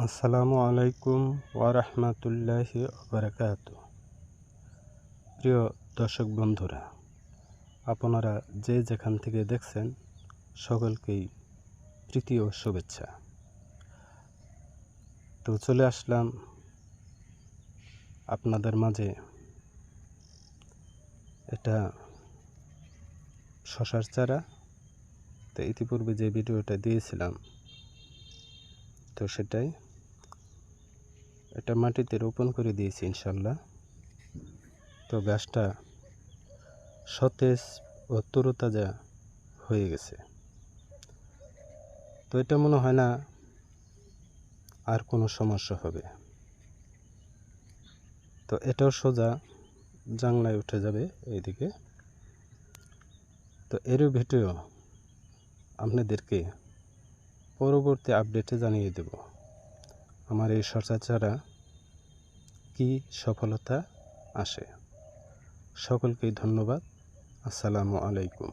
আসসালামু আলাইকুম ওয়া রাহমাতুল্লাহি ওয়া বারাকাতুহু। প্রিয় দর্শক বন্ধুরা, আপনারা যে যেখান থেকে দেখছেন সকলকেই প্রীতি ও শুভেচ্ছা। তো চলে আসলাম আপনাদের মাঝে। এটা শশার চারা। তো ইতিপূর্বে যে ভিডিওটা দিয়েছিলাম, তো সেটাই এটা মাটিতে রোপণ করে দিয়েছি ইনশাল্লাহ। তো গাছটা সতেজ ও তরতাজা হয়ে গেছে। তো এটা মনে হয় না আর কোনো সমস্যা হবে। তো এটাও সোজা জাংলায় উঠে যাবে এইদিকে। তো এরও ভিডিও আপনাদেরকে পরবর্তী আপডেটে জানিয়ে দেব আমার এই শশা চারা কি সফলতা আসে। সকলকেই ধন্যবাদ। আসসালামু আলাইকুম।